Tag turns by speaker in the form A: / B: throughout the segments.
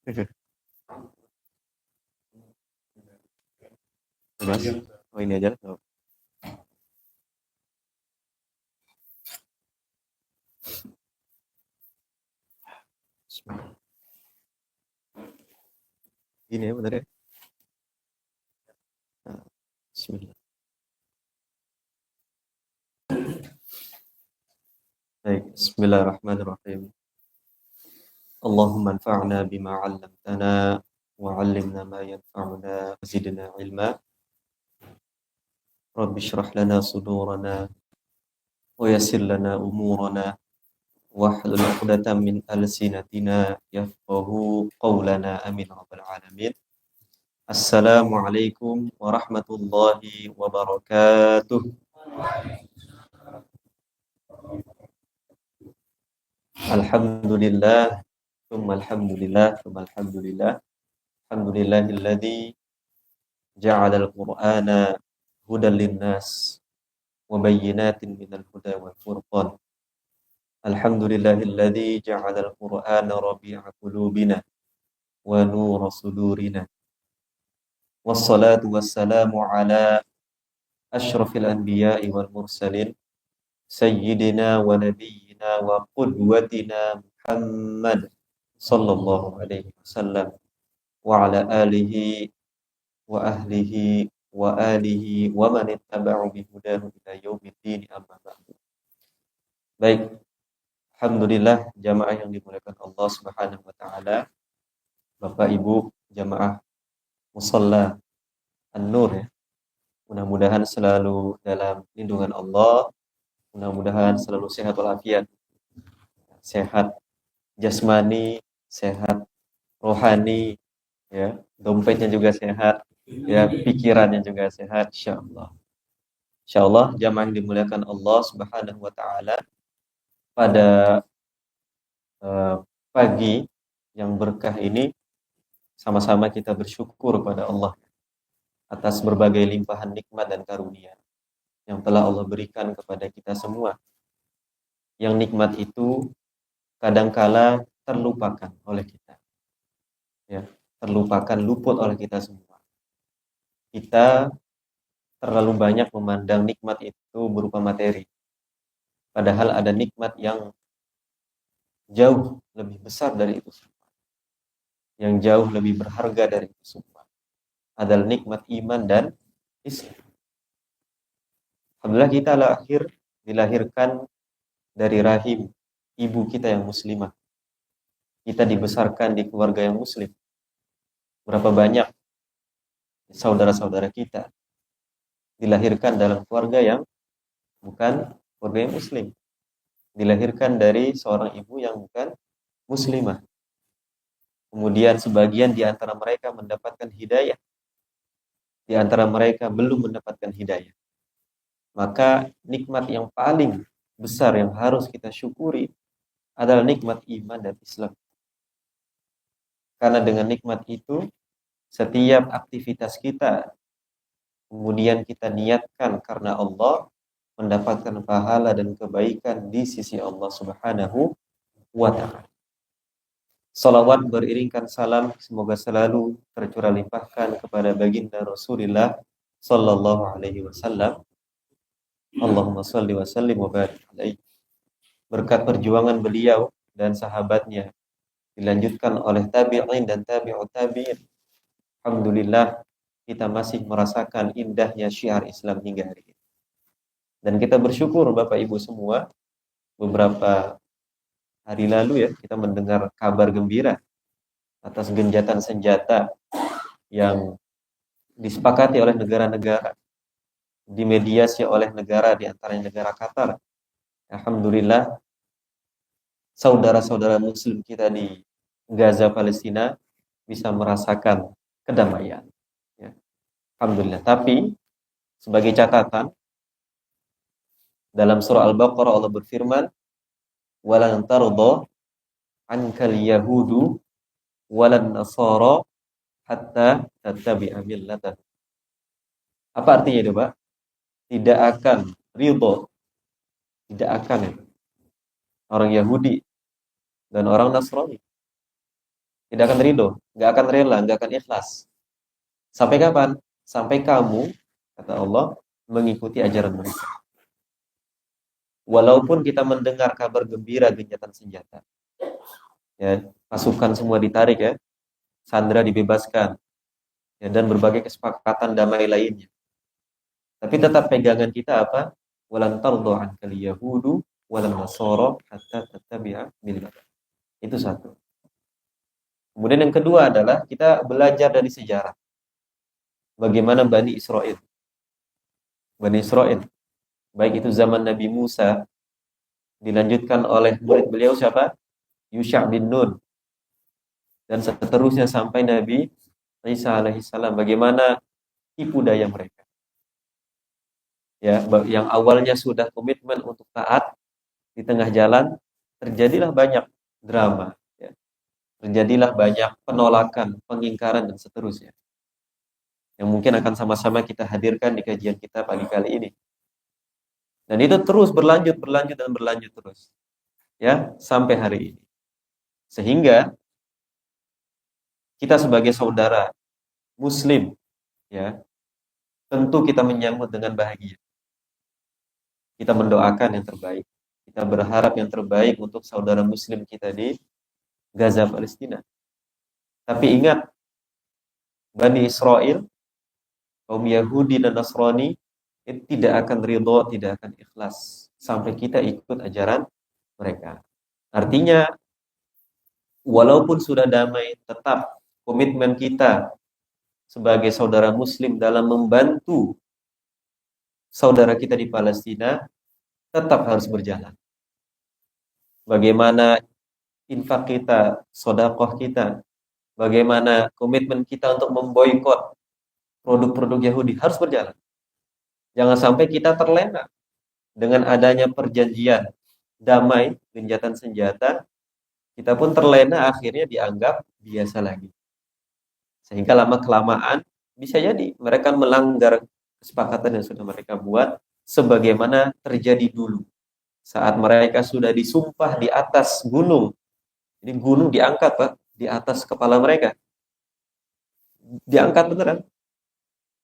A: Mas? Oh ini aja. Oh. Ini ya benar ya. Nah, Bismillah. Baik, Bismillahirrahmanirrahim. Allahumma anfa'na bima 'allamtana wa 'allimna ma yanfa'una wa zidna 'ilma. Rabbi shrah lana sudurana wa yassir lana umurana wahlul 'uqdatam min alsinatina yafqahu qawlana amin rabbal alamin. Assalamualaikum warahmatullahi wabarakatuh. Alhamdulillah, tsumma alhamdulillah, tsumma alhamdulillah. Alhamdulillahilladzi ja'alal Qur'ana hudan linnas wa bayyinatin minal huda wal furqan. Alhamdulillahilladzi ja'alal Qur'ana rabi'a qulubina wa nura sudurina. Wassalatu wassalamu ala asyrafil anbiya'i wal mursalin sayyidina wa nabiyyina wa qudwatina Muhammad sallallahu alaihi wasallam wa ala alihi wa ahlihi wa alihi wa man ittaba'u bihudahu ila yaumiddin amma ba'du. Baik, alhamdulillah jamaah yang dimuliakan Allah Subhanahu wa taala. Bapak Ibu jamaah Musalla An-Nur ya. Mudah-mudahan selalu dalam lindungan Allah. Mudah-mudahan selalu sehat walafiat. Sehat jasmani, sehat rohani, ya, dompetnya juga sehat, ya, pikirannya juga sehat, insyaallah. Insyaallah jamaah yang dimuliakan Allah Subhanahu wa taala, pada pagi yang berkah ini sama-sama kita bersyukur pada Allah atas berbagai limpahan nikmat dan karunia yang telah Allah berikan kepada kita semua. Yang nikmat itu kadangkala terlupakan oleh kita. Ya, terlupakan, luput oleh kita semua. Kita terlalu banyak memandang nikmat itu berupa materi. Padahal ada nikmat yang jauh lebih besar dari itu semua. Yang jauh lebih berharga dari itu semua. Adalah nikmat iman dan Islam. Alhamdulillah kita dilahirkan dari rahim ibu kita yang muslimah. Kita dibesarkan di keluarga yang muslim. Berapa banyak saudara-saudara kita dilahirkan dalam keluarga yang bukan keluarga yang muslim. Dilahirkan dari seorang ibu yang bukan muslimah. Kemudian sebagian di antara mereka mendapatkan hidayah. Di antara mereka belum mendapatkan hidayah. Maka nikmat yang paling besar yang harus kita syukuri adalah nikmat iman dan Islam. Karena dengan nikmat itu, setiap aktivitas kita kemudian kita niatkan karena Allah, mendapatkan pahala dan kebaikan di sisi Allah Subhanahu wa ta'ala. Salawat beriringkan salam semoga selalu tercurah limpahkan kepada baginda Rasulullah sallallahu alaihi wasallam. Allahumma shalli wa sallim wa barik alaihi. Berkat perjuangan beliau dan sahabatnya dilanjutkan oleh tabi'in dan tabi'ut tabi'in. Alhamdulillah kita masih merasakan indahnya syiar Islam hingga hari ini. Dan kita bersyukur Bapak Ibu semua, beberapa hari lalu ya kita mendengar kabar gembira atas genjatan senjata yang disepakati oleh negara-negara, dimediasi oleh negara di antaranya negara Qatar. Alhamdulillah saudara-saudara muslim kita di Gaza Palestina bisa merasakan kedamaian. Ya. Alhamdulillah. Tapi sebagai catatan dalam surah Al-Baqarah Allah berfirman, "Walan tarda ankal yahudu walan nasara hatta tattabi'a millatahum." Apa artinya itu, Pak? Tidak akan ridho, tidak akan ya, orang Yahudi dan orang Nasrani tidak akan ridho, nggak akan rela, nggak akan ikhlas. Sampai kapan? Sampai kamu, kata Allah, mengikuti ajaran mereka. Walaupun kita mendengar kabar gembira gencatan senjata, ya, pasukan semua ditarik ya, sandera dibebaskan, ya, dan berbagai kesepakatan damai lainnya. Tapi tetap pegangan kita apa? Walan tardu ankal yahudu walan nasara hatta tattabi'a millatahum. Itu satu. Kemudian yang kedua adalah kita belajar dari sejarah. Bagaimana Bani Israel. Bani Israel. Baik itu zaman Nabi Musa, dilanjutkan oleh murid beliau siapa? Yusha' bin Nun. Dan seterusnya sampai Nabi Isa alaihissalam. Bagaimana tipu daya mereka. Ya, yang awalnya sudah komitmen untuk taat, di tengah jalan terjadilah banyak drama, ya. Terjadilah banyak penolakan, pengingkaran dan seterusnya. Yang mungkin akan sama-sama kita hadirkan di kajian kita pagi kali ini. Dan itu terus berlanjut dan berlanjut terus, ya, sampai hari ini. Sehingga kita sebagai saudara Muslim, ya, tentu kita menyambut dengan bahagia. Kita mendoakan yang terbaik. Kita berharap yang terbaik untuk saudara Muslim kita di Gaza, Palestina. Tapi ingat, Bani Israel, kaum Yahudi dan Nasrani, itu tidak akan ridho, tidak akan ikhlas sampai kita ikut ajaran mereka. Artinya, walaupun sudah damai, tetap komitmen kita sebagai saudara Muslim dalam membantu saudara kita di Palestina tetap harus berjalan. Bagaimana infak kita, sedekah kita, bagaimana komitmen kita untuk memboikot produk-produk Yahudi harus berjalan. Jangan sampai kita terlena dengan adanya perjanjian damai, gencatan senjata, kita pun terlena akhirnya dianggap biasa lagi. Sehingga lama-kelamaan bisa jadi mereka melanggar kesepakatan yang sudah mereka buat sebagaimana terjadi dulu. Saat mereka sudah disumpah di atas gunung. Jadi gunung diangkat, Pak, di atas kepala mereka. Diangkat beneran.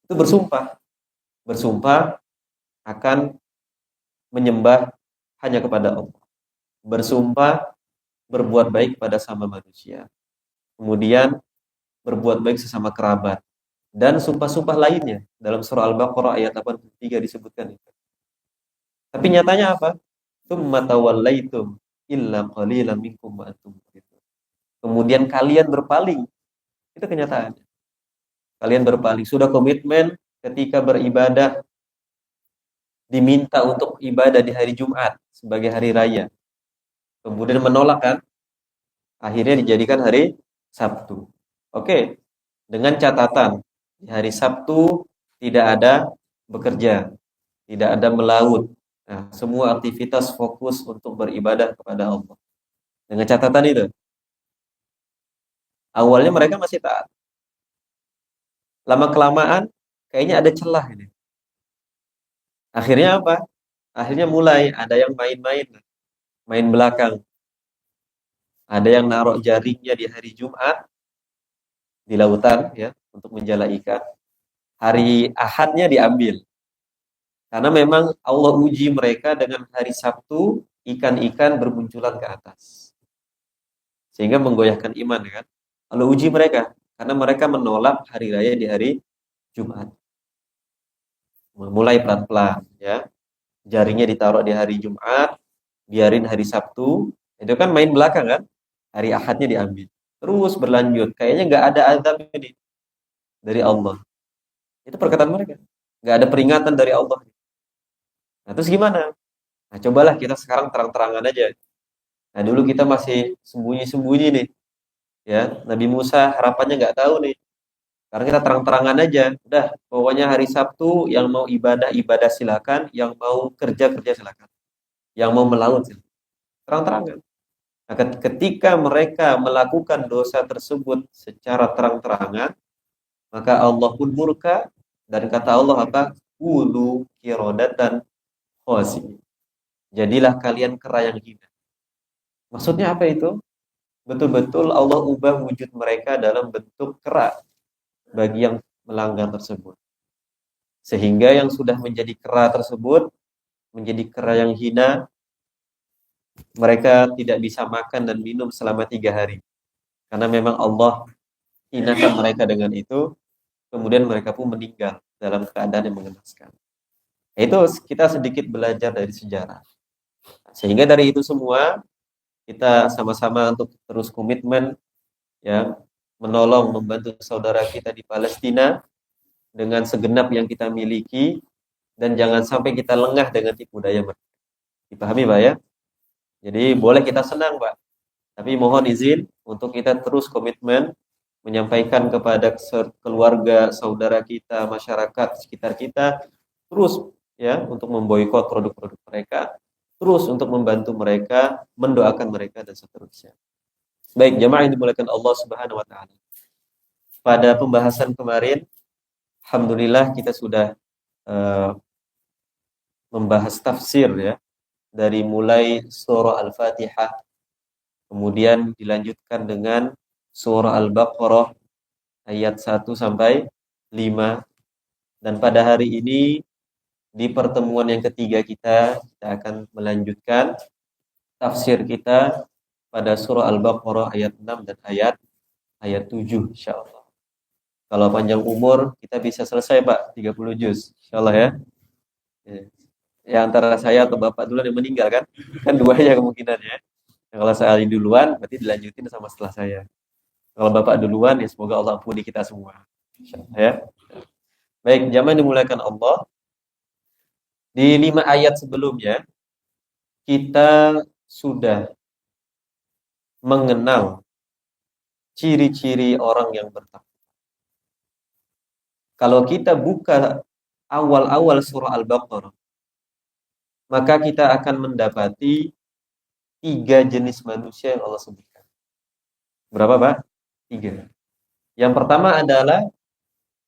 A: Itu bersumpah. Bersumpah akan menyembah hanya kepada Allah. Bersumpah berbuat baik kepada sama manusia. Kemudian berbuat baik sesama kerabat. Dan sumpah-sumpah lainnya. Dalam surah Al-Baqarah ayat 83 disebutkan itu. Tapi nyatanya apa? Tsumma tawallaitum illa qalilan minkum wa antum muridun. Kemudian kalian berpaling. Itu kenyataannya. Kalian berpaling. Sudah komitmen ketika beribadah diminta untuk ibadah di hari Jumat sebagai hari raya. Kemudian menolak kan? Akhirnya dijadikan hari Sabtu. Oke. Dengan catatan di hari Sabtu tidak ada bekerja, tidak ada melaut. Nah, semua aktivitas fokus untuk beribadah kepada Allah. Dengan catatan itu, awalnya mereka masih taat. Lama-kelamaan, kayaknya ada celah ini. Akhirnya apa? Akhirnya mulai ada yang main-main, main belakang. Ada yang naruh jaringnya di hari Jumat di lautan, ya, untuk menjala ikan. Hari Ahadnya diambil. Karena memang Allah uji mereka dengan hari Sabtu, ikan-ikan bermunculan ke atas. Sehingga menggoyahkan iman, kan? Allah uji mereka karena mereka menolak hari raya di hari Jumat. Mulai pelan-pelan, ya. Jaringnya ditaruh di hari Jumat, biarin hari Sabtu, itu kan main belakang kan? Hari Ahadnya diambil. Terus berlanjut, kayaknya nggak ada azab ini dari Allah. Itu perkataan mereka. Nggak ada peringatan dari Allah. Nah, terus gimana? Nah, cobalah kita sekarang terang-terangan aja. Nah, dulu kita masih sembunyi-sembunyi nih. Ya, Nabi Musa harapannya nggak tahu nih. Karena kita terang-terangan aja. Udah, pokoknya hari Sabtu yang mau ibadah silakan, yang mau kerja silakan. Yang mau melaut silakan. Terang-terangan. Nah, ketika mereka melakukan dosa tersebut secara terang-terangan, maka Allah pun murka dan kata Allah apa? Ulu kirodatan khosi. Jadilah kalian kera yang hina. Maksudnya apa itu? betul-betul Allah ubah wujud mereka dalam bentuk kera bagi yang melanggar tersebut. Sehingga yang sudah menjadi kera tersebut, menjadi kera yang hina, mereka tidak bisa makan dan minum selama 3 hari. Karena memang Allah hinakan mereka dengan itu, kemudian mereka pun meninggal dalam keadaan yang mengenaskan. Itu kita sedikit belajar dari sejarah. Sehingga dari itu semua, kita sama-sama untuk terus komitmen, ya, menolong, membantu saudara kita di Palestina dengan segenap yang kita miliki, dan jangan sampai kita lengah dengan tipu daya mereka. Dipahami, Pak, ya? Jadi boleh kita senang, Pak, tapi mohon izin untuk kita terus komitmen menyampaikan kepada keluarga, saudara kita, masyarakat sekitar kita, terus, ya, untuk memboikot produk-produk mereka, terus untuk membantu mereka, mendoakan mereka, dan seterusnya. Baik, jamaah yang dimuliakan Allah Subhanahu wa taala. Pada pembahasan kemarin, alhamdulillah kita sudah uh, membahas tafsir, ya, dari mulai surah Al-Fatihah, kemudian dilanjutkan dengan surah Al-Baqarah ayat 1 sampai 5, dan pada hari ini di pertemuan yang ketiga kita akan melanjutkan tafsir kita pada surah Al-Baqarah ayat 6 dan ayat 7, insyaallah. Kalau panjang umur kita bisa selesai, Pak, 30 juz insyaallah, ya. Ya, antara saya atau Bapak duluan yang meninggal, kan? Kan dua ya kemungkinannya. Nah, kalau saya duluan berarti dilanjutin sama setelah saya. Kalau Bapak duluan, ya semoga Allah ampuni kita semua. Insyaallah, ya. Baik, jamaah dimuliakan Allah. Di 5 ayat sebelumnya kita sudah mengenal ciri-ciri orang yang bertakwa. Kalau kita buka awal-awal surah Al-Baqarah, maka kita akan mendapati 3 jenis manusia yang Allah sebutkan. Berapa, Pak? 3. Yang pertama adalah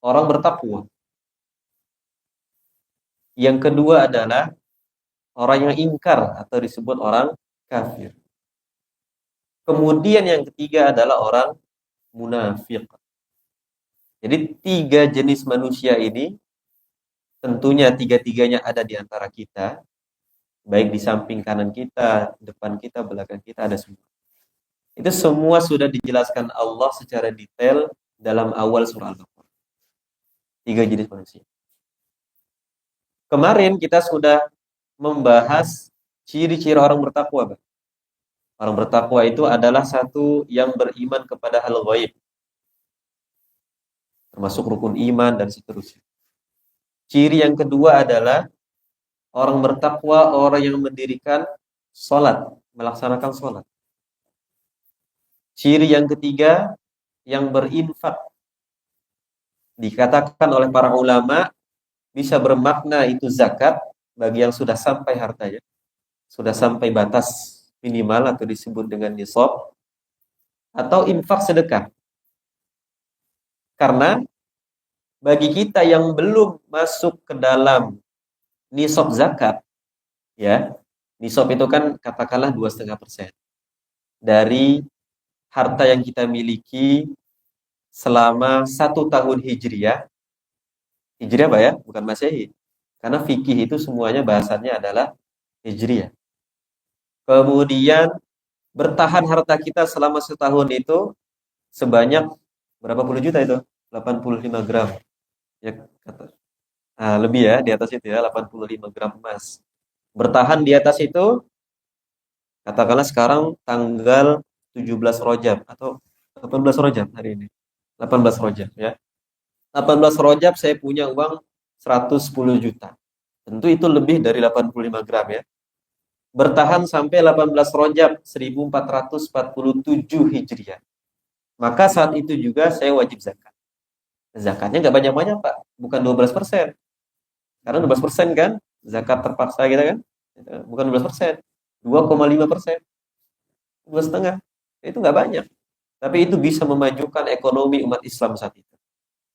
A: orang bertakwa. Yang kedua adalah orang yang ingkar atau disebut orang kafir. Kemudian yang ketiga adalah orang munafik. Jadi 3 jenis manusia ini tentunya 3-tiganya ada di antara kita, baik di samping kanan kita, depan kita, belakang kita, ada semua. Itu semua sudah dijelaskan Allah secara detail dalam awal surah Al-Baqarah. 3 jenis manusia. Kemarin kita sudah membahas ciri-ciri orang bertakwa, Pak. Orang bertakwa itu adalah satu yang beriman kepada hal ghaib, termasuk rukun iman dan seterusnya. Ciri yang kedua adalah orang bertakwa, orang yang mendirikan sholat, melaksanakan sholat. Ciri yang ketiga, yang berinfak. Dikatakan oleh para ulama, bisa bermakna itu zakat bagi yang sudah sampai hartanya, sudah sampai batas minimal atau disebut dengan nisab, atau infak sedekah. Karena bagi kita yang belum masuk ke dalam nisab zakat, ya, nisab itu kan katakanlah 2,5% dari harta yang kita miliki selama 1 tahun hijriah. Hijriah, Pak, ya, bukan Masehi. Karena fikih itu semuanya bahasannya adalah hijriah. Kemudian bertahan harta kita selama setahun itu sebanyak berapa puluh juta itu? 85 gram. Ya, lebih ya, di atas itu ya, 85 gram emas. Bertahan di atas itu, katakanlah sekarang tanggal 17 Rajab atau 18 Rajab hari ini. 18 Rajab, ya. 18 Rajab saya punya uang 110 juta. Tentu itu lebih dari 85 gram, ya. Bertahan sampai 18 Rajab 1447 Hijriah. Maka saat itu juga saya wajib zakat. Zakatnya nggak banyak-banyak, Pak. Bukan 12%. Karena 12% kan zakat terpaksa kita kan. Bukan 12%. 2,5%. 2,5%. Itu nggak banyak. Tapi itu bisa memajukan ekonomi umat Islam saat itu.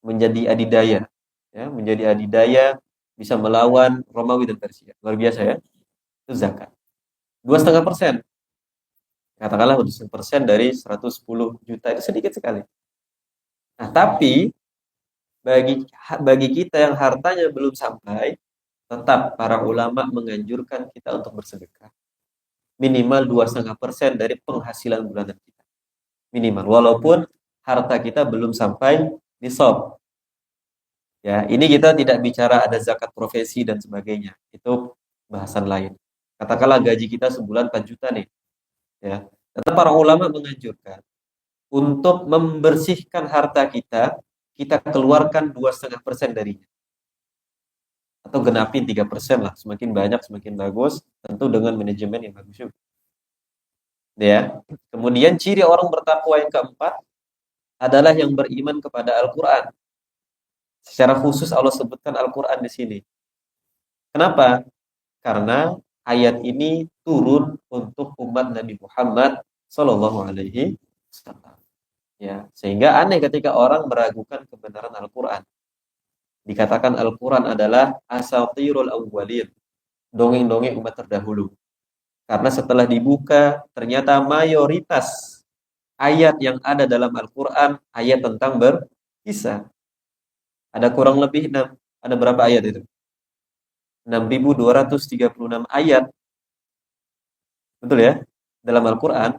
A: Menjadi adidaya. Ya, menjadi adidaya, bisa melawan Romawi dan Persia. Luar biasa, ya. Itu zakat. 2,5%. Katakanlah 100% dari 110 juta itu sedikit sekali. Nah, tapi bagi kita yang hartanya belum sampai, tetap para ulama menganjurkan kita untuk bersedekah. Minimal 2,5% dari penghasilan bulanan kita. Minimal. Walaupun harta kita belum sampai nisab. Ya, ini kita tidak bicara ada zakat profesi dan sebagainya. Itu bahasan lain. Katakanlah gaji kita sebulan 4 juta nih. Ya. Tetap para ulama menganjurkan untuk membersihkan harta kita, kita keluarkan 2,5% darinya. Atau genapin 3% lah. Semakin banyak, semakin bagus. Tentu dengan manajemen yang bagus juga. Ya. Kemudian ciri orang bertakwa yang keempat adalah yang beriman kepada Al-Quran. Secara khusus Allah sebutkan Al-Quran di sini. Kenapa? Karena ayat ini turun untuk umat Nabi Muhammad Sallallahu Alaihi Wasallam. Ya, sehingga aneh ketika orang meragukan kebenaran Al-Quran. Dikatakan Al-Quran adalah asatirul awwalin, dongeng-dongeng umat terdahulu. Karena setelah dibuka, ternyata mayoritas ayat yang ada dalam Al-Quran ayat tentang berkisah. Ada kurang lebih 6, ada berapa ayat itu? 6.236 ayat. Betul ya? Dalam Al-Quran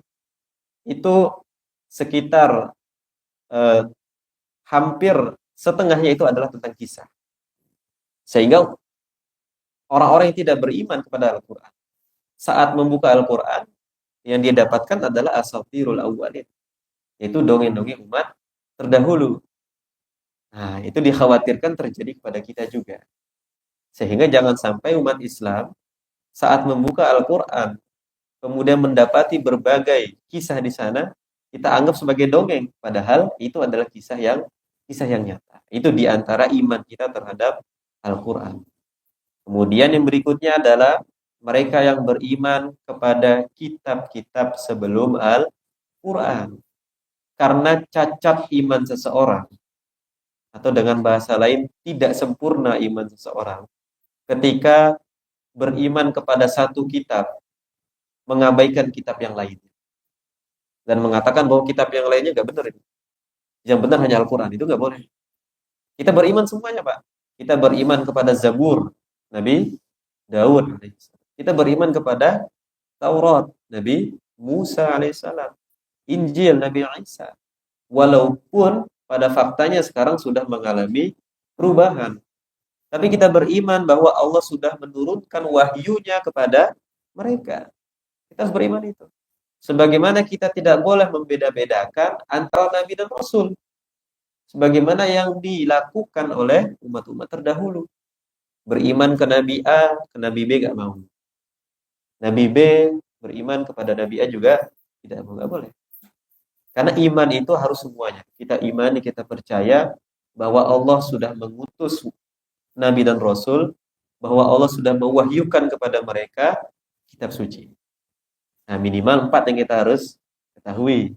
A: itu sekitar hampir setengahnya itu adalah tentang kisah. Sehingga orang-orang yang tidak beriman kepada Al-Quran saat membuka Al-Quran yang dia dapatkan adalah asatirul awwalin, yaitu dongeng-dongeng umat terdahulu. Nah, itu dikhawatirkan terjadi kepada kita juga. Sehingga jangan sampai umat Islam saat membuka Al-Quran kemudian mendapati berbagai kisah di sana, kita anggap sebagai dongeng, padahal itu adalah kisah yang nyata. Itu diantara iman kita terhadap Al-Quran. Kemudian yang berikutnya adalah mereka yang beriman kepada kitab-kitab sebelum Al-Quran. Karena cacat iman seseorang, atau dengan bahasa lain, tidak sempurna iman seseorang, ketika beriman kepada satu kitab, mengabaikan kitab yang lainnya. Dan mengatakan bahwa kitab yang lainnya nggak benar itu. Yang benar hanya Al-Quran, itu nggak boleh. Kita beriman semuanya, Pak. Kita beriman kepada Zabur, Nabi Daud. Kita beriman kepada Taurat, Nabi Musa alaihissalam. Injil, Nabi Isa. Walaupun pada faktanya sekarang sudah mengalami perubahan. Tapi kita beriman bahwa Allah sudah menurunkan wahyunya kepada mereka. Kita harus beriman itu. Sebagaimana kita tidak boleh membeda-bedakan antara Nabi dan Rasul. Sebagaimana yang dilakukan oleh umat-umat terdahulu. Beriman ke Nabi A, ke Nabi B gak mau. Nabi B beriman kepada Nabi A juga tidak mau, gak boleh. Karena iman itu harus semuanya. Kita imani, kita percaya bahwa Allah sudah mengutus Nabi dan Rasul, bahwa Allah sudah mewahyukan kepada mereka kitab suci. Nah, minimal 4 yang kita harus ketahui.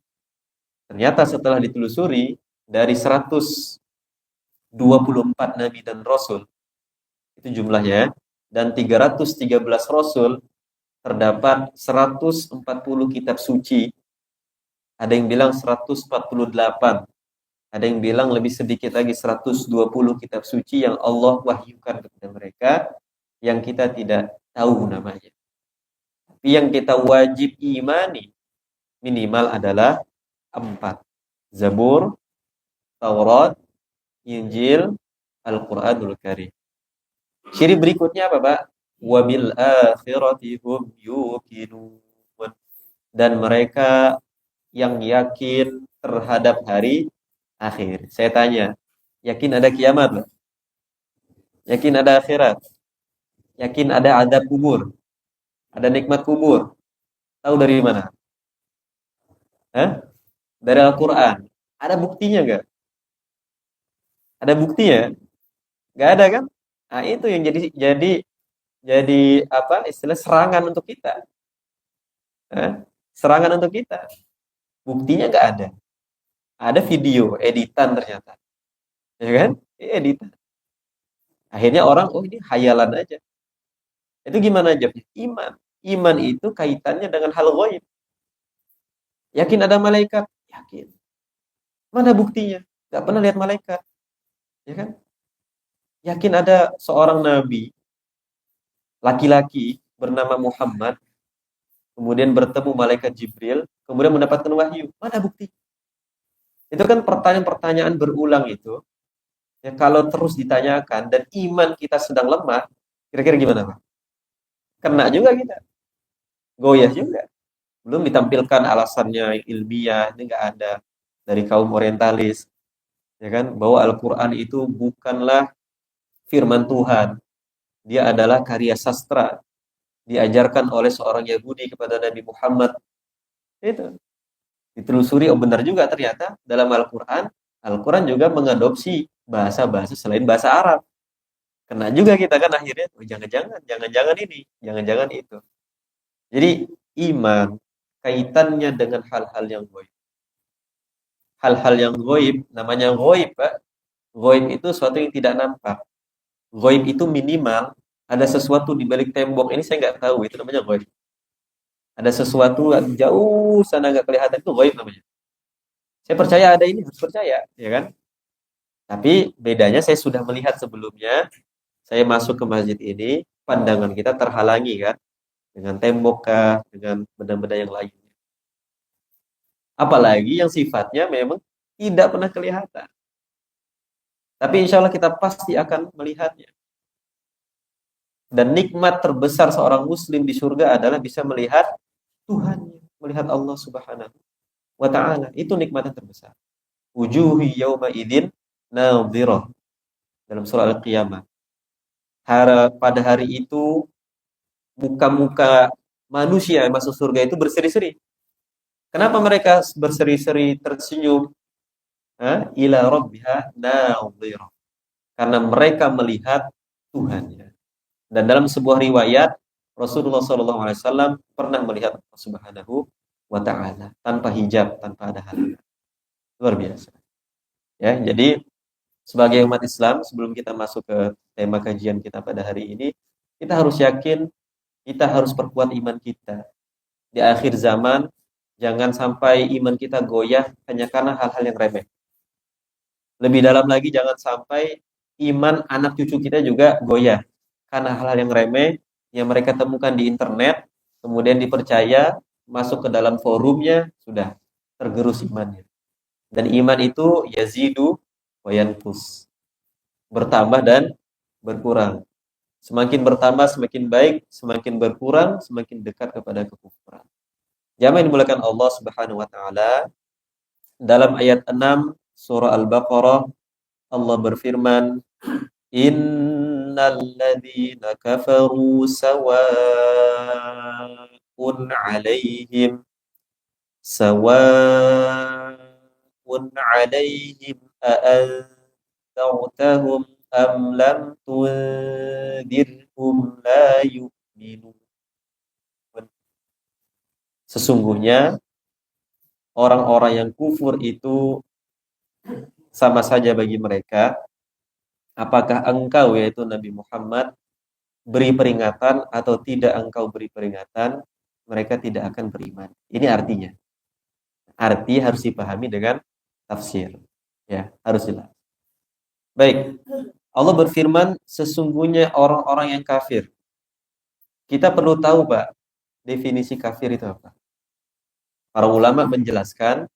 A: Ternyata setelah ditelusuri, dari 124 Nabi dan Rasul, itu jumlahnya, dan 313 Rasul, terdapat 140 kitab suci. Ada yang bilang 148. Ada yang bilang lebih sedikit lagi 120 kitab suci yang Allah wahyukan kepada mereka, yang kita tidak tahu namanya. Tapi yang kita wajib imani minimal adalah 4. Zabur, Taurat, Injil, Al-Quranul Karim. Ciri berikutnya apa, Pak? Wabil akhirati hum yuqinun. Dan mereka yang yakin terhadap hari akhir. Saya tanya, yakin ada kiamat, Pak? Yakin ada akhirat? Yakin ada adab kubur? Ada nikmat kubur? Tahu dari mana? Hah? Dari Al-Quran. Ada buktinya nggak? Ada buktinya? Nggak ada kan? Nah, itu yang jadi apa istilah serangan untuk kita. Serangan untuk kita. Buktinya nggak ada. Ada video editan ternyata. Ya kan? Editan. Akhirnya orang, oh ini hayalan aja. Itu gimana jawabnya? Iman. Iman itu kaitannya dengan hal ghaib. Yakin ada malaikat? Yakin. Mana buktinya? Gak pernah lihat malaikat, ya kan? Yakin ada seorang nabi laki-laki bernama Muhammad, kemudian bertemu malaikat Jibril, kemudian mendapatkan wahyu. Mana bukti? Itu kan pertanyaan-pertanyaan berulang itu. Ya, kalau terus ditanyakan dan iman kita sedang lemah, kira-kira gimana, Pak? Kena juga kita, goyah juga. Belum ditampilkan alasannya ilmiah, ini nggak ada dari kaum orientalis, ya kan? Bahwa Al-Quran itu bukanlah firman Tuhan, dia adalah karya sastra, diajarkan oleh seorang Yahudi kepada Nabi Muhammad. Itu ditelusuri, oh benar juga ternyata dalam Al-Quran, Al-Quran juga mengadopsi bahasa-bahasa selain bahasa Arab. Kena juga kita kan akhirnya, oh, jangan-jangan ini, jangan-jangan itu. Jadi iman kaitannya dengan hal-hal yang goib. Hal-hal yang goib, namanya goib, Pak. Goib itu sesuatu yang tidak nampak. Goib itu minimal ada sesuatu di balik tembok ini saya nggak tahu, itu namanya goib. Ada sesuatu yang jauh sana nggak kelihatan, itu goib namanya. Saya percaya ada ini, harus percaya, ya kan? Tapi bedanya saya sudah melihat sebelumnya, saya masuk ke masjid ini, pandangan kita terhalangi kan, dengan tembok kah, dengan benda-benda yang lain. Apalagi yang sifatnya memang tidak pernah kelihatan. Tapi insya Allah kita pasti akan melihatnya. Dan nikmat terbesar seorang muslim di surga adalah bisa melihat Tuhannya, melihat Allah Subhanahu wa ta'ala. Itu nikmat yang terbesar. Wujuhi yawma idin nadhirah. Dalam surah Al-Qiyamah. Pada hari itu, muka-muka manusia yang masuk surga itu berseri-seri. Kenapa mereka berseri-seri tersenyum? Ila rabbiha nadhirah. Karena mereka melihat Tuhannya. Dan dalam sebuah riwayat Rasulullah SAW pernah melihat Allah Subhanahu wa Ta'ala tanpa hijab, tanpa ada halangan. Luar biasa. Ya, jadi sebagai umat Islam, sebelum kita masuk ke tema kajian kita pada hari ini, kita harus yakin, kita harus perkuat iman kita. Di akhir zaman, jangan sampai iman kita goyah hanya karena hal-hal yang remeh. Lebih dalam lagi, jangan sampai iman anak cucu kita juga goyah karena hal-hal yang remeh yang mereka temukan di internet, kemudian dipercaya, masuk ke dalam forumnya, sudah tergerus imannya. Dan iman itu yazidu wa yanqus, bertambah dan berkurang. Semakin bertambah semakin baik, semakin berkurang semakin dekat kepada kekufuran. Jamaah yang dimuliakan Allah Subhanahu wa taala, dalam ayat 6 surah Al-Baqarah Allah berfirman, Innal ladzina kafaru sawa'un 'alaihim a'anzartahum am lam tundirhum la yu'minun. Sesungguhnya orang-orang yang kufur itu sama saja bagi mereka, apakah engkau yaitu Nabi Muhammad beri peringatan atau tidak engkau beri peringatan, mereka tidak akan beriman. Ini artinya. Arti harus dipahami dengan tafsir. Ya, harus jelas. Baik. Allah berfirman, sesungguhnya orang-orang yang kafir. Kita perlu tahu, Pak, definisi kafir itu apa? Para ulama menjelaskan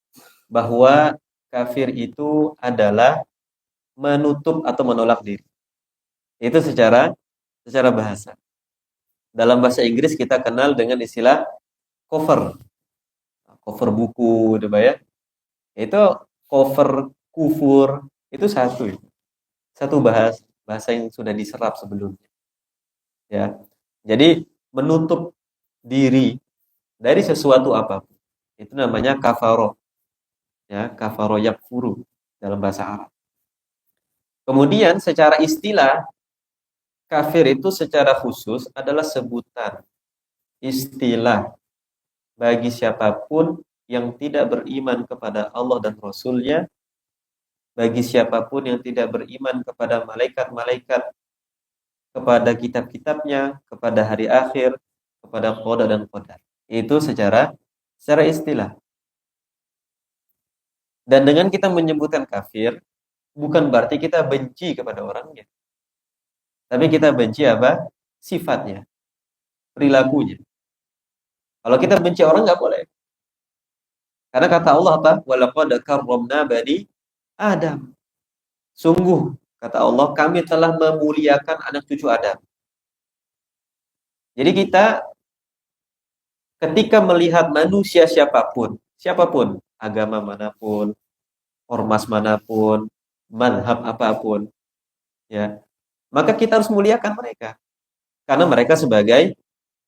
A: bahwa kafir itu adalah menutup atau menolak diri. Itu secara bahasa. Dalam bahasa Inggris kita kenal dengan istilah cover. Cover buku, gitu ya. Itu cover kufur, itu satu. Satu bahasa yang sudah diserap sebelumnya. Ya. Jadi menutup diri dari sesuatu apapun. Itu namanya kafaro. Ya, kafaro yakfuru dalam bahasa Arab. Kemudian secara istilah, kafir itu secara khusus adalah sebutan, istilah bagi siapapun yang tidak beriman kepada Allah dan Rasul-Nya, bagi siapapun yang tidak beriman kepada malaikat-malaikat, kepada kitab-kitabnya, kepada hari akhir, kepada qada dan qadar. Itu secara istilah. Dan dengan kita menyebutkan kafir, bukan berarti kita benci kepada orangnya. Tapi kita benci apa? Sifatnya, perilakunya. Kalau kita benci orang nggak boleh. Karena kata Allah apa? Walaqad karramna bani Adam. Sungguh, kata Allah, kami telah memuliakan anak cucu Adam. Jadi kita ketika melihat manusia siapapun, agama manapun, ormas manapun, madhab apapun, ya, maka kita harus muliakan mereka karena mereka sebagai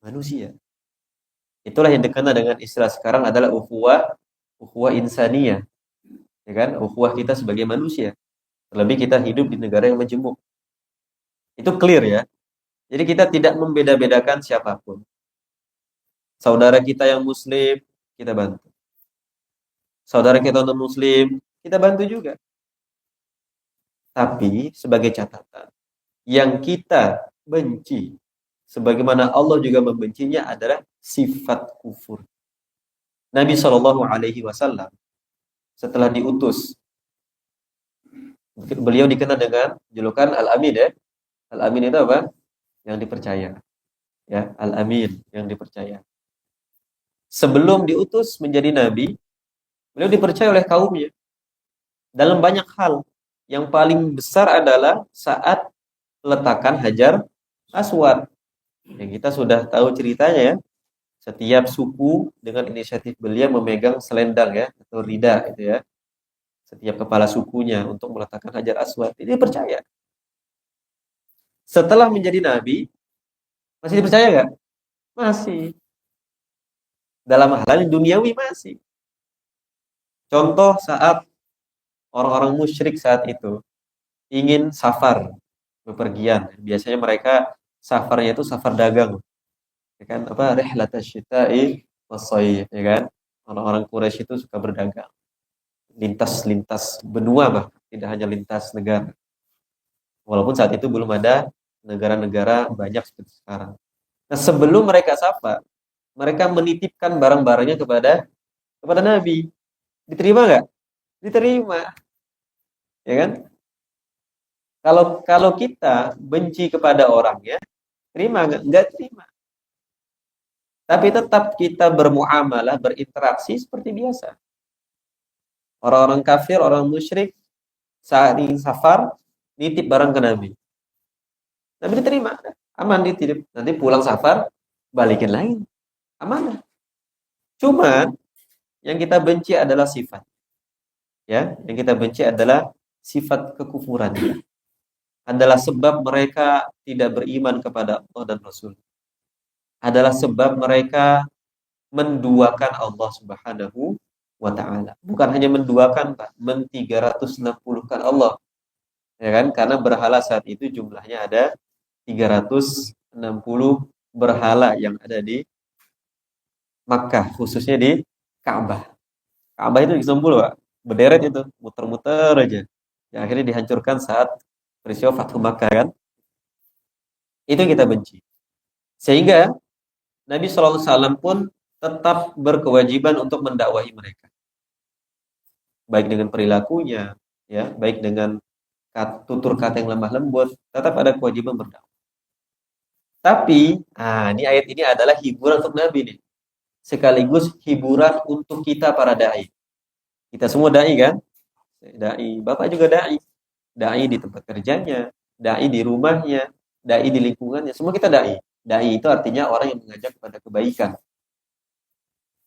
A: manusia. Itulah yang dikenal dengan istilah sekarang adalah ukhuwah insaniyah, ya kan? Ukhuwah kita sebagai manusia. Terlebih kita hidup di negara yang majemuk. Itu clear ya. Jadi kita tidak membeda-bedakan siapapun. Saudara kita yang muslim, kita bantu. Saudara kita non muslim, kita bantu juga. Tapi sebagai catatan, yang kita benci sebagaimana Allah juga membencinya adalah sifat kufur. Nabi Shallallahu Alaihi Wasallam setelah diutus, beliau dikenal dengan julukan Al-Amin ya. Al-Amin itu apa? Yang dipercaya. Ya, Al-Amin yang dipercaya. Sebelum diutus menjadi nabi, beliau dipercaya oleh kaumnya dalam banyak hal. Yang paling besar adalah saat letakkan Hajar Aswad. Yang kita sudah tahu ceritanya ya. Setiap suku dengan inisiatif beliau memegang selendang ya atau rida itu ya. Setiap kepala sukunya untuk meletakkan Hajar Aswad. Ini dipercaya. Setelah menjadi nabi, masih dipercaya nggak? Masih. Dalam hal duniawi masih. Contoh saat orang-orang musyrik saat itu ingin safar, bepergian. Biasanya mereka safarnya itu safar dagang. Ya kan? Apa? Rihlatash syita'i was-shayf, ya kan? Orang-orang Quraisy itu suka berdagang. Lintas-lintas benua bahkan, tidak hanya lintas negara. Walaupun saat itu belum ada negara-negara banyak seperti sekarang. Nah, sebelum mereka safar, mereka menitipkan barang-barangnya kepada Nabi. Diterima nggak? Diterima, ya kan? Kalau kita benci kepada orangnya, terima nggak? Nggak terima. Tapi tetap kita bermuamalah, berinteraksi seperti biasa. Orang-orang kafir, orang musyrik, saat ingin safar, nitip barang ke Nabi. Nabi diterima, aman dititip. Nanti pulang safar, balikin lagi. Aman. Cuman, yang kita benci adalah sifat. Ya, yang kita benci adalah sifat kekufuran. Adalah sebab mereka tidak beriman kepada Allah dan Rasul. Adalah sebab mereka menduakan Allah Subhanahu wa taala. Bukan hanya menduakan, Pak, men-360-kan Allah. Ya kan? Karena berhala saat itu jumlahnya ada 360 berhala yang ada di Makkah, khususnya di Ka'bah. Ka'bah itu disembul, Pak. Berderet itu, muter-muter aja. Yang akhirnya dihancurkan saat peristiwa Fathu Makkah kan. Itu yang kita benci. Sehingga Nabi SAW pun tetap berkewajiban untuk mendakwahi mereka. Baik dengan perilakunya, ya, baik dengan tutur kata yang lemah lembut, tetap ada kewajiban berdakwah. Tapi, ini ayat ini adalah hiburan untuk Nabi nih. Sekaligus hiburan untuk kita para dai. Kita semua dai kan? Dai, Bapak juga dai. Dai di tempat kerjanya, dai di rumahnya, dai di lingkungannya, semua kita dai. Dai itu artinya orang yang mengajak kepada kebaikan.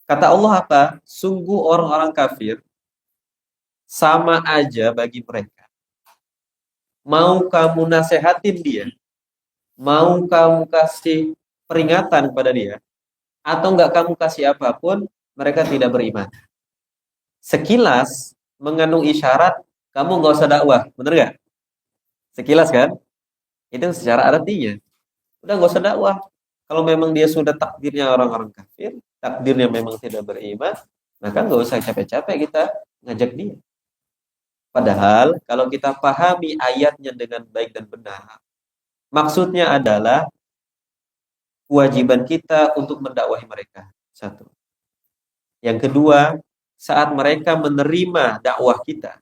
A: Kata Allah apa? Sungguh orang-orang kafir sama aja bagi mereka. Mau kamu nasehatin dia, mau kamu kasih peringatan kepada dia, atau enggak kamu kasih apapun, mereka tidak beriman. Sekilas mengandung isyarat kamu nggak usah dakwah, bener nggak? Sekilas kan? Itu secara artinya. Udah nggak usah dakwah. Kalau memang dia sudah takdirnya orang-orang kafir, takdirnya memang tidak beriman, maka nggak usah capek-capek kita ngajak dia. Padahal kalau kita pahami ayatnya dengan baik dan benar, maksudnya adalah kewajiban kita untuk mendakwahi mereka. Satu. Yang kedua, saat mereka menerima dakwah kita,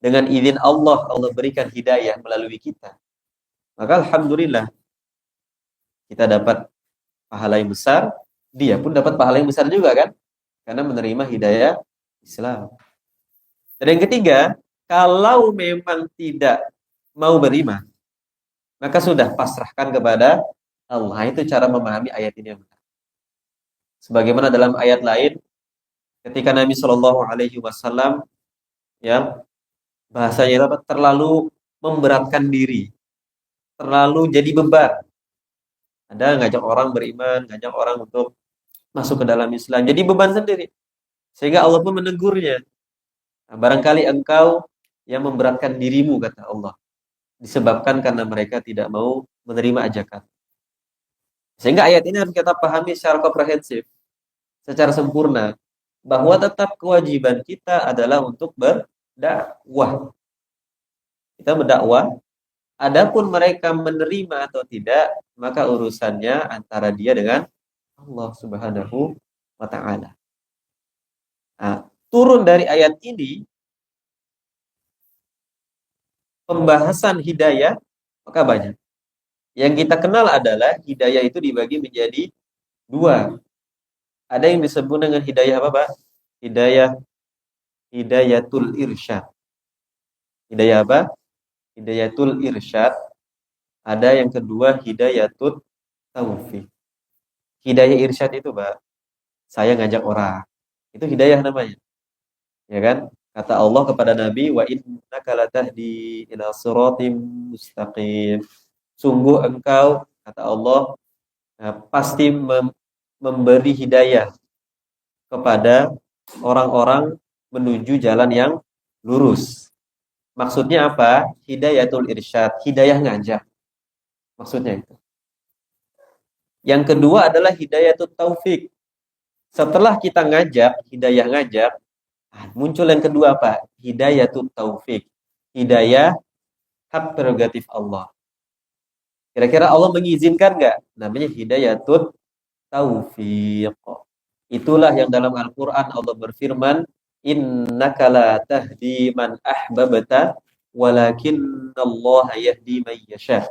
A: dengan izin Allah, Allah berikan hidayah melalui kita, maka alhamdulillah kita dapat pahala yang besar, dia pun dapat pahala yang besar juga kan, karena menerima hidayah Islam. Dan yang ketiga, kalau memang tidak mau beriman, maka sudah pasrahkan kepada Allah. Itu cara memahami ayat ini yang benar. Sebagaimana dalam ayat lain, ketika Nabi Shallallahu Alaihi Wasallam ya bahasanya terlalu memberatkan diri, terlalu jadi beban. Ada ngajak orang beriman, ngajak orang untuk masuk ke dalam Islam, jadi beban sendiri. Sehingga Allah pun menegurnya. Nah, barangkali engkau yang memberatkan dirimu, kata Allah, disebabkan karena mereka tidak mau menerima ajakan. Sehingga ayat ini harus kita pahami secara komprehensif, secara sempurna, bahwa tetap kewajiban kita adalah untuk berdakwah. Kita berdakwah, adapun mereka menerima atau tidak, maka urusannya antara dia dengan Allah Subhanahu wa taala. Nah, turun dari ayat ini pembahasan hidayah maka banyak. Yang kita kenal adalah hidayah itu dibagi menjadi dua. Ada yang disebut dengan hidayah apa, Pak? Hidayatul irsyad. Hidayah apa? Hidayatul irsyad. Ada yang kedua hidayatul taufik. Hidayah irsyad itu, Pak, saya ngajak orang. Itu hidayah namanya. Ya kan? Kata Allah kepada Nabi, wa innaka latahdi ila siratim mustaqim. Sungguh engkau, kata Allah, pasti memberi hidayah kepada orang-orang menuju jalan yang lurus. Maksudnya apa? Hidayatul irsyad, hidayah ngajak. Maksudnya itu. Yang kedua adalah hidayatul taufik. Setelah kita ngajak, hidayah ngajak, muncul yang kedua apa? Hidayatul taufik. Hidayah hak prerogatif Allah. Kira-kira Allah mengizinkan nggak? Namanya hidayatul taufik. Itulah yang dalam Al-Quran Allah berfirman, innaka la tahdi man ahbabta walakinnallaha yahdi man yasha.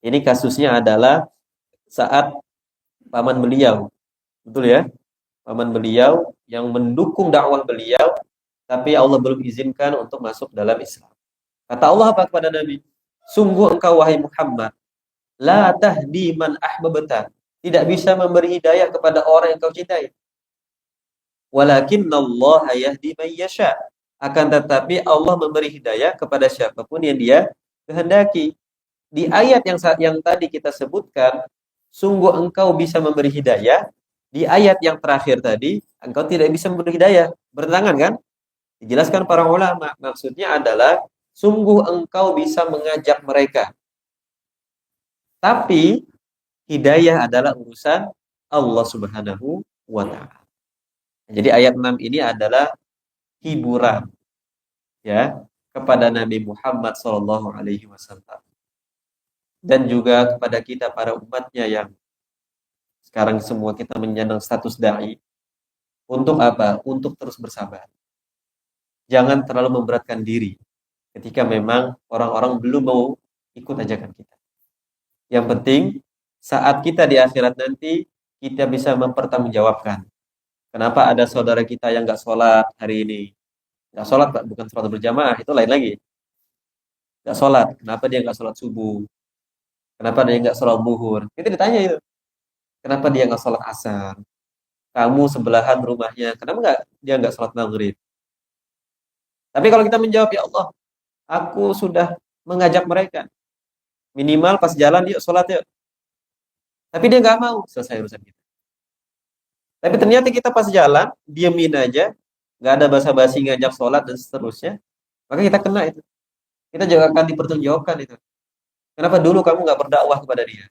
A: Ini kasusnya adalah saat paman beliau, betul ya? Paman beliau yang mendukung dakwah beliau, tapi Allah belum izinkan untuk masuk dalam Islam. Kata Allah apa kepada Nabi? Sungguh engkau wahai Muhammad, la tahdi man ahbabta, tidak bisa memberi hidayah kepada orang yang kau cintai. Walakinnallaha yahdi man yasha. Akan tetapi Allah memberi hidayah kepada siapapun yang dia kehendaki. Di ayat yang tadi kita sebutkan, sungguh engkau bisa memberi hidayah. Di ayat yang terakhir tadi, engkau tidak bisa memberi hidayah. Bertentangan kan? Dijelaskan para ulama, maksudnya adalah sungguh engkau bisa mengajak mereka. Tapi hidayah adalah urusan Allah Subhanahu wa taala. Jadi ayat 6 ini adalah hiburan ya kepada Nabi Muhammad sallallahu alaihi wasallam. Dan juga kepada kita para umatnya yang sekarang semua kita menyandang status dai. Untuk apa? Untuk terus bersabar. Jangan terlalu memberatkan diri ketika memang orang-orang belum mau ikut ajakan kita. Yang penting saat kita di akhirat nanti kita bisa mempertanggungjawabkan. Kenapa ada saudara kita yang nggak sholat hari ini? Nggak sholat, Pak, bukan sholat berjamaah, itu lain lagi. Nggak sholat, kenapa dia nggak sholat subuh? Kenapa dia nggak sholat zuhur? Kita ditanya itu. Kenapa dia nggak sholat asar? Kamu sebelahan rumahnya, kenapa dia nggak sholat maghrib? Tapi kalau kita menjawab, ya Allah, aku sudah mengajak mereka. Minimal pas jalan, yuk sholat yuk. Tapi dia nggak mau, selesai urusan kita. Tapi ternyata kita pas jalan, diemin aja, nggak ada basa-basi ngajak sholat dan seterusnya, maka kita kena itu. Kita juga akan dipertanggungjawabkan itu. Kenapa dulu kamu nggak berdakwah kepada dia?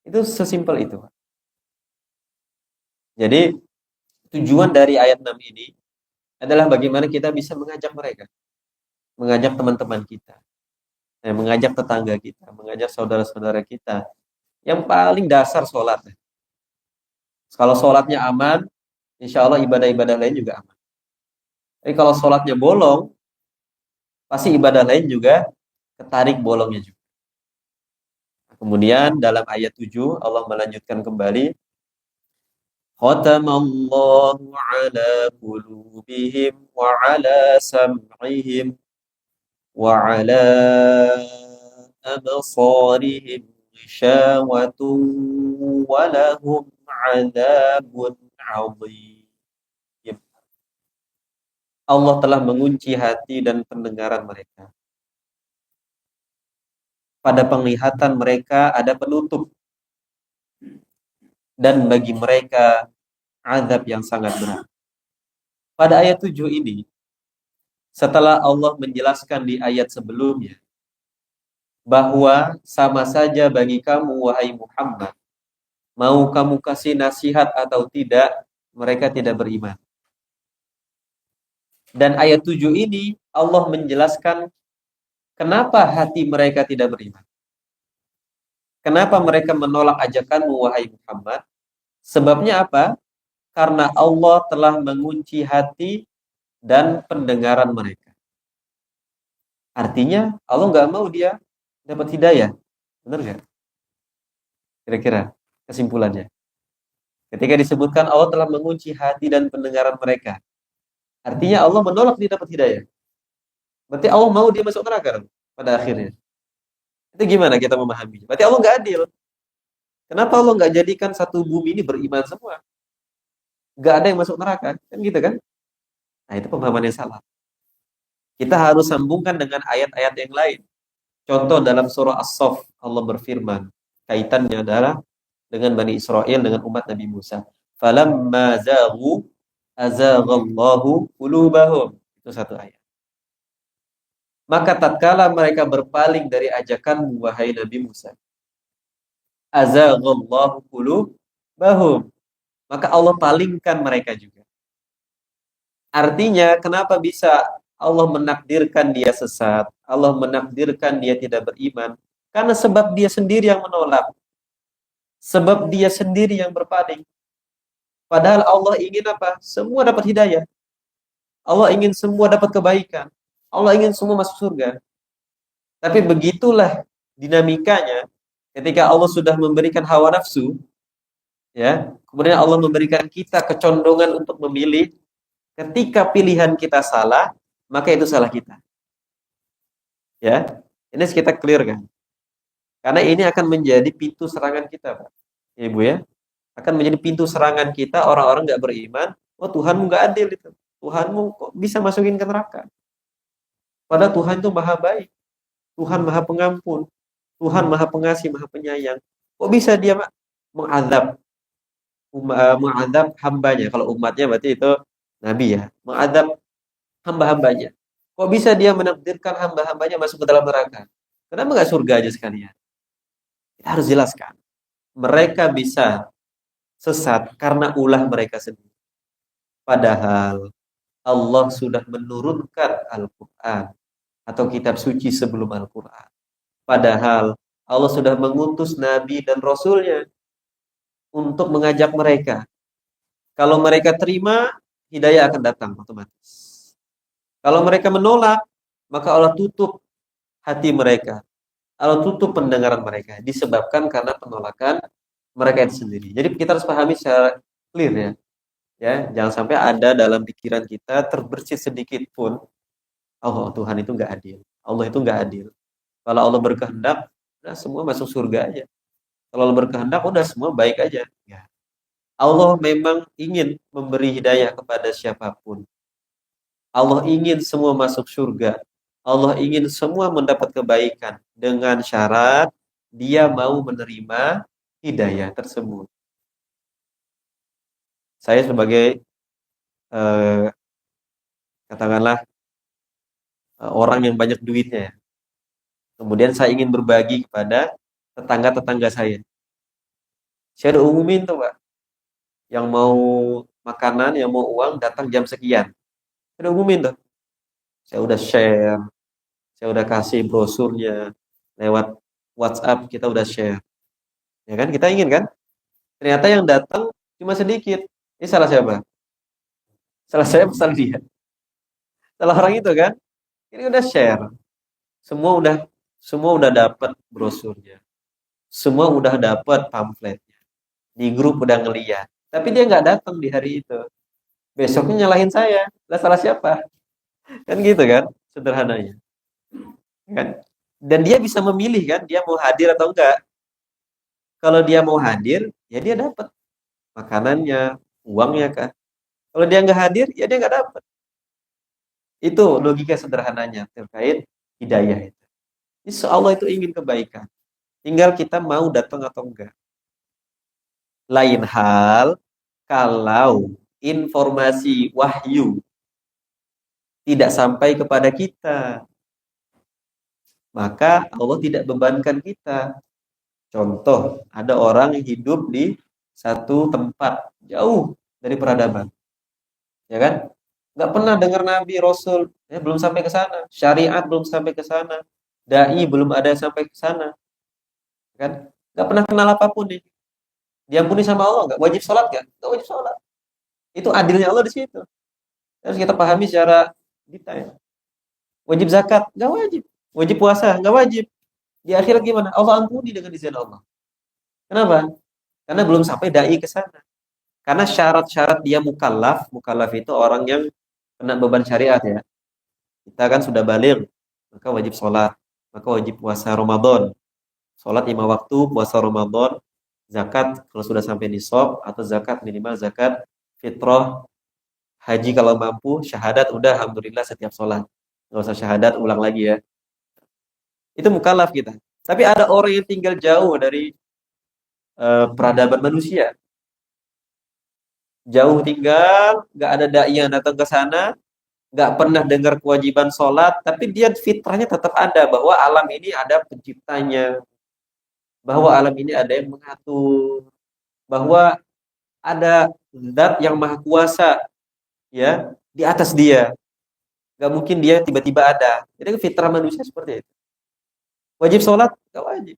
A: Itu sesimpel itu. Jadi tujuan dari ayat 6 ini adalah bagaimana kita bisa mengajak mereka, mengajak teman-teman kita, mengajak tetangga kita, mengajak saudara-saudara kita. Yang paling dasar sholat. Kalau sholatnya aman, insya Allah ibadah-ibadah lain juga aman. Tapi kalau sholatnya bolong, pasti ibadah lain juga ketarik bolongnya juga. Kemudian dalam ayat 7 Allah melanjutkan kembali, khatamallahu ala qulubihim wa ala sam'ihim wa ala absarihim ghishawatun wa lahum 'adzabun 'adzim. Allah telah mengunci hati dan pendengaran mereka. Pada penglihatan mereka ada penutup, dan bagi mereka azab yang sangat berat. Pada ayat 7 ini, setelah Allah menjelaskan di ayat sebelumnya bahwa sama saja bagi kamu, wahai Muhammad, mau kamu kasih nasihat atau tidak, mereka tidak beriman. Dan ayat 7 ini Allah menjelaskan kenapa hati mereka tidak beriman. Kenapa mereka menolak ajakanmu, wahai Muhammad? Sebabnya apa? Karena Allah telah mengunci hati dan pendengaran mereka. Artinya Allah nggak mau dia dapat hidayah. Benar nggak? Kira-kira kesimpulannya. Ketika disebutkan Allah telah mengunci hati dan pendengaran mereka. Artinya Allah menolak dia dapat hidayah. Berarti Allah mau dia masuk neraka pada akhirnya. Itu gimana kita memahaminya? Berarti Allah nggak adil. Kenapa Allah nggak jadikan satu bumi ini beriman semua? Nggak ada yang masuk neraka. Kan gitu kan? Nah itu pemahaman yang salah. Kita harus sambungkan dengan ayat-ayat yang lain. Contoh dalam surah As-Saff, Allah berfirman, kaitannya adalah dengan Bani Israel, dengan umat Nabi Musa. Falamma zaghu azaghallahu qulubahum. Itu satu ayat. Maka tatkala mereka berpaling dari ajakan wahai Nabi Musa, azaghallahu qulubahum. Maka Allah palingkan mereka juga. Artinya, kenapa bisa Allah menakdirkan dia sesat, Allah menakdirkan dia tidak beriman? Karena sebab dia sendiri yang menolak. Sebab dia sendiri yang berpaling. Padahal Allah ingin apa? Semua dapat hidayah. Allah ingin semua dapat kebaikan. Allah ingin semua masuk surga. Tapi begitulah dinamikanya ketika Allah sudah memberikan hawa nafsu, ya, kemudian Allah memberikan kita kecondongan untuk memilih. Ketika pilihan kita salah, maka itu salah kita. Ya, ini kita clear kan? Karena ini akan menjadi pintu serangan kita, Pak. Ya, Ibu ya. Akan menjadi pintu serangan kita orang-orang nggak beriman. Oh, Tuhanmu nggak adil itu. Tuhanmu kok bisa masukin ke neraka? Padahal Tuhan itu maha baik. Tuhan maha pengampun. Tuhan maha pengasih, maha penyayang. Kok bisa dia mengadab hambanya? Kalau umatnya berarti itu Nabi ya. Mengadab hamba-hambanya. Kok bisa dia menakdirkan hamba-hambanya masuk ke dalam neraka? Kenapa nggak surga aja sekalian? Kita harus jelaskan. Mereka bisa sesat karena ulah mereka sendiri. Padahal Allah sudah menurunkan Al-Quran atau kitab suci sebelum Al-Quran. Padahal Allah sudah mengutus Nabi dan Rasulnya untuk mengajak mereka. Kalau mereka terima, hidayah akan datang otomatis. Kalau mereka menolak, maka Allah tutup hati mereka. Allah tutup pendengaran mereka. Disebabkan karena penolakan mereka itu sendiri. Jadi kita harus pahami secara clear ya. Ya, jangan sampai ada dalam pikiran kita terbersit sedikit pun, oh Tuhan itu nggak adil. Allah itu nggak adil. Kalau Allah berkehendak, udah semua masuk surga aja. Kalau Allah berkehendak, udah semua baik aja. Ya. Allah memang ingin memberi hidayah kepada siapapun. Allah ingin semua masuk surga. Allah ingin semua mendapat kebaikan dengan syarat dia mau menerima hidayah tersebut. Saya sebagai katakanlah orang yang banyak duitnya, kemudian saya ingin berbagi kepada tetangga-tetangga saya. Saya udah umumin tuh Pak, yang mau makanan, yang mau uang datang jam sekian. Saya udah umumin tuh. Saya udah share, saya udah kasih brosurnya lewat WhatsApp, kita udah share. Ya kan, kita ingin kan? Ternyata yang datang cuma sedikit. Ini salah siapa? Salah saya, salah dia. Salah orang itu kan. Ini udah share. Semua udah semua udah dapat brosurnya. Semua udah dapat pamfletnya. Di grup udah ngeliat. Tapi dia nggak datang di hari itu. Besoknya nyalahin saya. Lah salah siapa? Kan gitu kan? Sederhananya. Kan? Dan dia bisa memilih kan, dia mau hadir atau enggak. Kalau dia mau hadir, ya dia dapat makanannya, uangnya kan. Kalau dia nggak hadir, ya dia nggak dapat. Itu logika sederhananya terkait hidayah itu. Insya Allah itu ingin kebaikan. Tinggal kita mau datang atau enggak. Lain hal kalau informasi wahyu tidak sampai kepada kita, maka Allah tidak bebankan kita. Contoh, ada orang yang hidup di satu tempat jauh dari peradaban, ya kan? Nggak pernah dengar Nabi Rasul, ya, belum sampai ke sana. Syariat belum sampai ke sana. Dai belum ada yang sampai ke sana, kan? Nggak pernah kenal apapun nih. Diampuni sama Allah nggak? Wajib sholat nggak? Nggak wajib sholat. Itu adilnya Allah di situ. Harus kita pahami secara detail. Wajib zakat nggak wajib. Wajib puasa nggak wajib. Di akhirat gimana? Allah ampuni dengan izin Allah. Kenapa? Karena belum sampai dai ke sana. Karena syarat-syarat dia mukallaf, mukallaf itu orang yang kena beban syariat ya. Kita kan sudah balik, maka wajib sholat, maka wajib puasa Ramadan. Sholat 5 waktu, puasa Ramadan, zakat kalau sudah sampai nisab, atau zakat minimal zakat fitrah, haji kalau mampu, syahadat udah alhamdulillah setiap sholat. Nggak usah syahadat, ulang lagi ya. Itu mukallaf kita. Tapi ada orang yang tinggal jauh dari peradaban manusia. Jauh tinggal, nggak ada dai yang datang ke sana, nggak pernah dengar kewajiban sholat, tapi dia fitrahnya tetap ada bahwa alam ini ada penciptanya, bahwa alam ini ada yang mengatur, bahwa ada zat yang maha kuasa ya di atas dia. Nggak mungkin dia tiba-tiba ada. Jadi fitrah manusia seperti itu. Wajib sholat nggak wajib.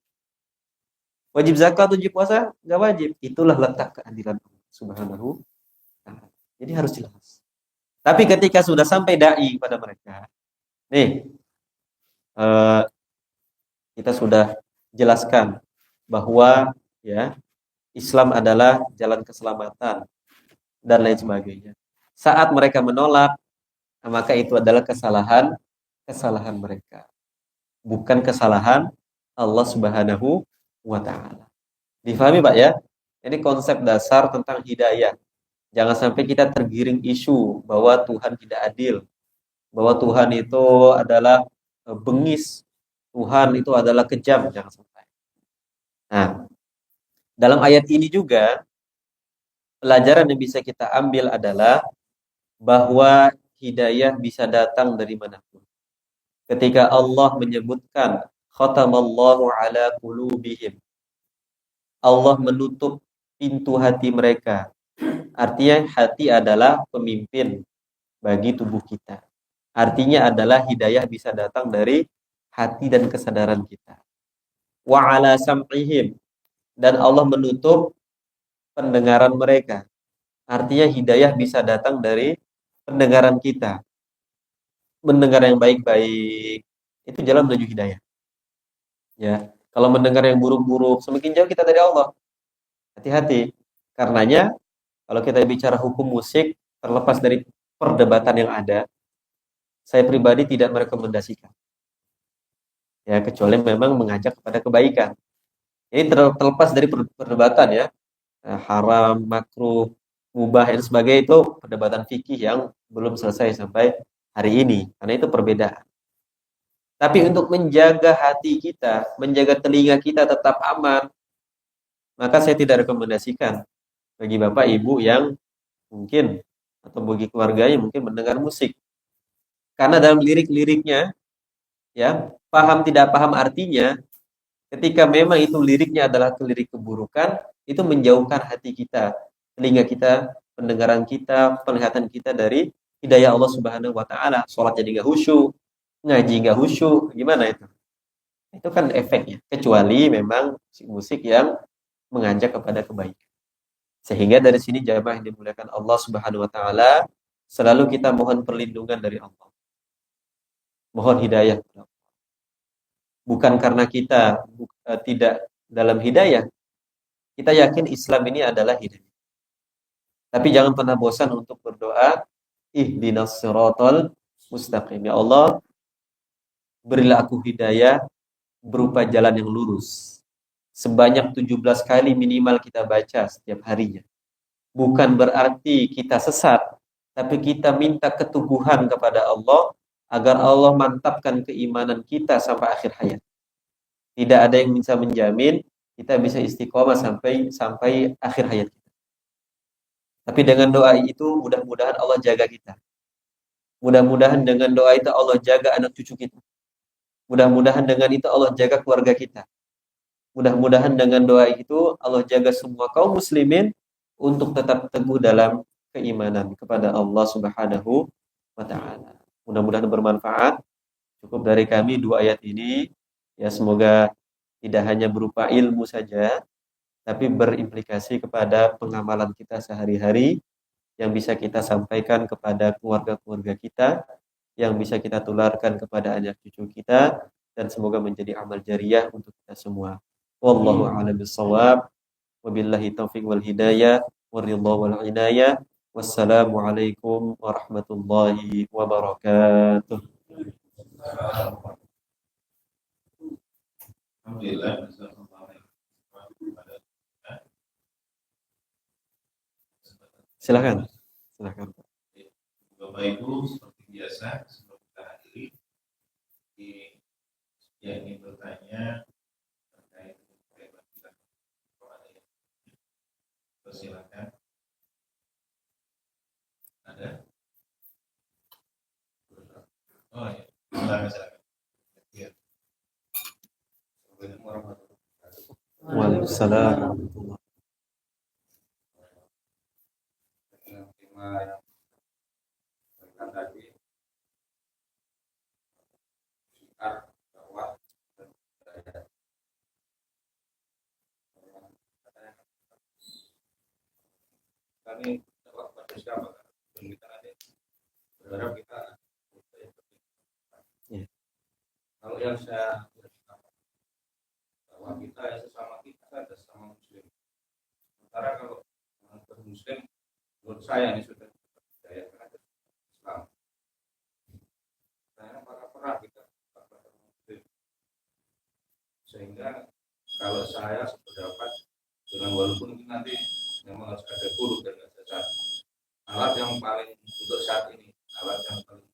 A: Wajib zakat, wajib puasa nggak wajib. Itulah letak keadilan Allah Subhanahu wa Ta'ala. Jadi harus jelas. Tapi ketika sudah sampai dai pada mereka, nih eh, kita sudah jelaskan bahwa ya Islam adalah jalan keselamatan dan lain sebagainya. Saat mereka menolak, maka itu adalah kesalahan mereka, bukan kesalahan Allah Subhanahu wa Ta'ala. Difahami Pak ya? Ini konsep dasar tentang hidayah. Jangan sampai kita tergiring isu bahwa Tuhan tidak adil, bahwa Tuhan itu adalah bengis, Tuhan itu adalah kejam, jangan sampai. Nah, dalam ayat ini juga pelajaran yang bisa kita ambil adalah bahwa hidayah bisa datang dari manapun. Ketika Allah menyebutkan khatamallahu ala qulubihim, Allah menutup pintu hati mereka. Artinya hati adalah pemimpin bagi tubuh kita. Artinya adalah hidayah bisa datang dari hati dan kesadaran kita. Wa ala sam'ihim, dan Allah menutup pendengaran mereka. Artinya hidayah bisa datang dari pendengaran kita. Mendengar yang baik-baik itu jalan menuju hidayah. Ya, kalau mendengar yang buruk-buruk, semakin jauh kita dari Allah. Hati-hati. Karenanya kalau kita bicara hukum musik, terlepas dari perdebatan yang ada, saya pribadi tidak merekomendasikan. Ya, kecuali memang mengajak kepada kebaikan. Ini terlepas dari perdebatan ya, haram, makruh, mubah dan sebagainya, itu perdebatan fikih yang belum selesai sampai hari ini, karena itu perbedaan. Tapi untuk menjaga hati kita, menjaga telinga kita tetap aman, maka saya tidak rekomendasikan bagi Bapak Ibu yang mungkin atau bagi keluarganya mungkin mendengar musik. Karena dalam lirik-liriknya ya, paham tidak paham artinya, ketika memang itu liriknya adalah lirik keburukan, itu menjauhkan hati kita, telinga kita, pendengaran kita, penglihatan kita dari hidayah Allah Subhanahu wa Ta'ala. Sholat jadi nggak khusyuk, ngaji nggak khusyuk, gimana itu? Itu kan efeknya. Kecuali memang musik yang mengajak kepada kebaikan. Sehingga dari sini jamaah yang dimuliakan Allah Subhanahu wa Ta'ala, selalu kita mohon perlindungan dari Allah. Mohon hidayah. Bukan karena kita tidak dalam hidayah. Kita yakin Islam ini adalah hidayah. Tapi jangan pernah bosan untuk berdoa, ihdinas siratal mustaqim. Ya Allah, berilah aku hidayah berupa jalan yang lurus. Sebanyak 17 kali minimal kita baca setiap harinya. Bukan berarti kita sesat, tapi kita minta keteguhan kepada Allah agar Allah mantapkan keimanan kita sampai akhir hayat. Tidak ada yang bisa menjamin kita bisa istiqomah sampai akhir hayat kita. Tapi dengan doa itu mudah-mudahan Allah jaga kita. Mudah-mudahan dengan doa itu Allah jaga anak cucu kita. Mudah-mudahan dengan itu Allah jaga keluarga kita. Mudah-mudahan dengan doa itu Allah jaga semua kaum muslimin untuk tetap teguh dalam keimanan kepada Allah Subhanahu wa taala. Mudah-mudahan bermanfaat. Cukup dari kami 2 ayat ini. Ya, semoga tidak hanya berupa ilmu saja, tapi berimplikasi kepada pengamalan kita sehari-hari yang bisa kita sampaikan kepada keluarga-keluarga kita, yang bisa kita tularkan kepada anak cucu kita, dan semoga menjadi amal jariah untuk kita semua. Wallahu a'lam bishawab. Wabillahi taufiq wal hidayah, waridha wal inayah. Wassalamualaikum warahmatullahi wabarakatuh.
B: Alhamdulillah.
A: Silakan. Silakan.
B: Bapak Ibu, seperti biasa sebelum kita hadiri, yang ingin bertanya terkait dengan kita, persilakan. Ada? Oh ya, silakan. Ya. Assalamualaikum warahmatullahi wabarakatuh.
A: Waalaikumsalam warahmatullahi
B: Dengan tema yang berikan tadi, syiar dakwah dan budaya. Kami dakwah pada siapa? Dan kita ada berharap kita
A: Ya.
B: Kalau yang saya bahwa kita ya sesama kita ada sesama muslim. Sementara kalau muslim, menurut saya ini sudah budaya Islam. Karena pernah kita muslim. Sehingga kalau saya sependapat dengan walaupun nanti memang harus ada guru dan ada alat yang paling untuk saat ini, alat yang paling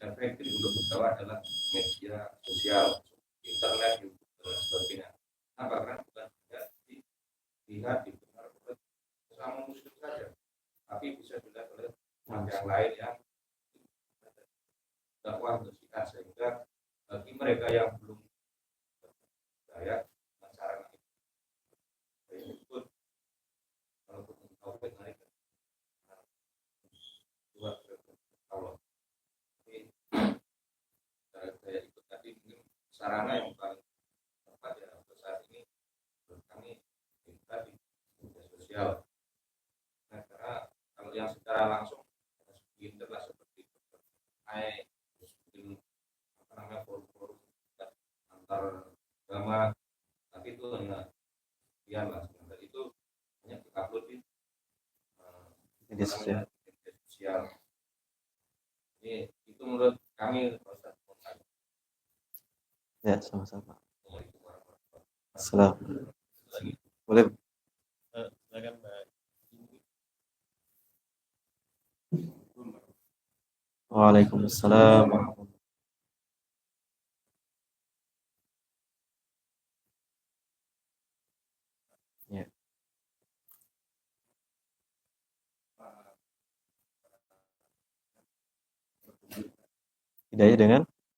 B: efektif untuk berdakwah adalah media sosial, internet, YouTube dan sebagainya. Nah, karena bukan dilihat di sesama muslim saja, tapi bisa dilihat oleh yang lain yang dakwah bersihkan, sehingga bagi mereka yang belum percaya dengan cara ini pun walaupun taufik mereka buat Allah. Tapi saya ikut tadi mungkin sarana yang paling tepat ya untuk saat ini kami minta di media sosial. Nah, karena kalau yang secara langsung internet seperti forum-forum antar agama, tapi itu hanya sekian lah. Sebenarnya itu hanya diupload di media sosial. Ini itu menurut kami proses.
A: Ya, sama-sama. Assalamualaikum. Boleh.
B: Silakan Mbak.
A: Waalaikumsalam warahmatullahi wabarakatuh. Ya. Hidayah dengan